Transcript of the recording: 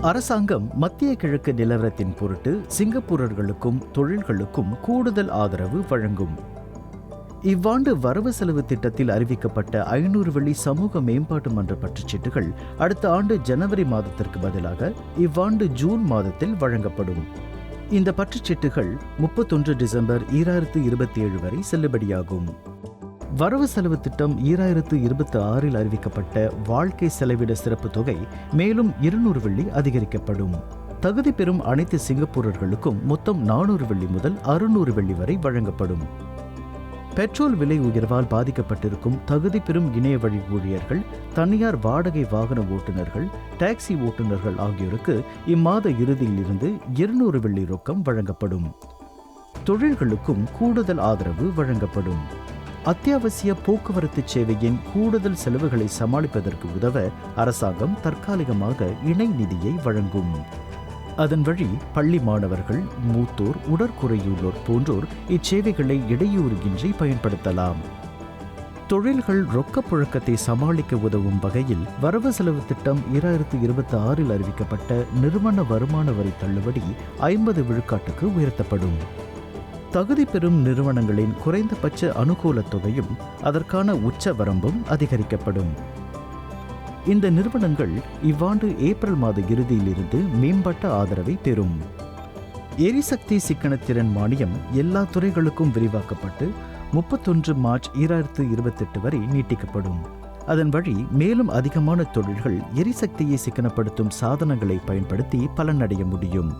அரசாங்கம் மத்திய கிழக்கு நிலவரத்தின் பொருட்டு சிங்கப்பூரர்களுக்கும் தொழில்களுக்கும் கூடுதல் ஆதரவு வழங்கும். இவ்வாண்டு வரவு செலவு திட்டத்தில் அறிவிக்கப்பட்ட 500 வெள்ளி சமூக மேம்பாட்டு மன்ற பற்றுச்சீட்டுகள் அடுத்த ஆண்டு ஜனவரி மாதத்திற்கு பதிலாக இவ்வாண்டு ஜூன் மாதத்தில் வழங்கப்படும். இந்த பற்றுச்சீட்டுகள் 31 டிசம்பர் 2027 வரை செல்லுபடியாகும். வரவு செலவு திட்டம் 2026 அறிவிக்கப்பட்ட வாழ்க்கை செலவிட சிறப்பு தொகை மேலும் 200 வெள்ளி அதிகரிக்கப்படும். தகுதி பெறும் அனைத்து சிங்கப்பூரர்களுக்கும் மொத்தம் 400 வெள்ளி முதல் 600 வெள்ளி வரை வழங்கப்படும். பெட்ரோல் விலை உயர்வால் பாதிக்கப்பட்டிருக்கும் தகுதி பெறும் இணைய வழி ஊழியர்கள், தனியார் வாடகை வாகன ஓட்டுநர்கள், டாக்ஸி ஓட்டுநர்கள் ஆகியோருக்கு இம்மாத இறுதியில் இருந்து 200 வெள்ளி ரொக்கம் வழங்கப்படும். தொழில்களுக்கும் கூடுதல் ஆதரவு வழங்கப்படும். அத்தியாவசிய போக்குவரத்து சேவையின் கூடுதல் செலவுகளை சமாளிப்பதற்கு உதவ அரசாங்கம் தற்காலிகமாக இணை நிதியை வழங்கும். அதன் வழி பள்ளி மாணவர்கள், மூத்தோர், உடற்குறையுள்ளோர் போன்றோர் இச்சேவைகளை இடையூறின்றி பயன்படுத்தலாம். தொழில்கள் ரொக்கப்புழக்கத்தை சமாளிக்க உதவும் வகையில் வரவு செலவு திட்டம் 2026 அறிவிக்கப்பட்ட நிறுவன வருமான வரி தள்ளுபடி 50 விழுக்காட்டுக்கு உயர்த்தப்படும். தகுதி பெறும் நிறுவனங்களின் குறைந்தபட்ச அனுகூல தொகையும் அதற்கான உச்ச வரம்பும் அதிகரிக்கப்படும். இந்த நிறுவனங்கள் இவ்வாண்டு ஏப்ரல் மாத இறுதியில் இருந்து மேம்பட்ட ஆதரவை பெறும். எரிசக்தி சிக்கனத்திறன் மானியம் எல்லா துறைகளுக்கும் விரிவாக்கப்பட்டு 31 மார்ச் 2028 வரை நீட்டிக்கப்படும். அதன் வழி மேலும் அதிகமான தொழில்கள் எரிசக்தியை சிக்கனப்படுத்தும் சாதனங்களை பயன்படுத்தி பலனடைய முடியும்.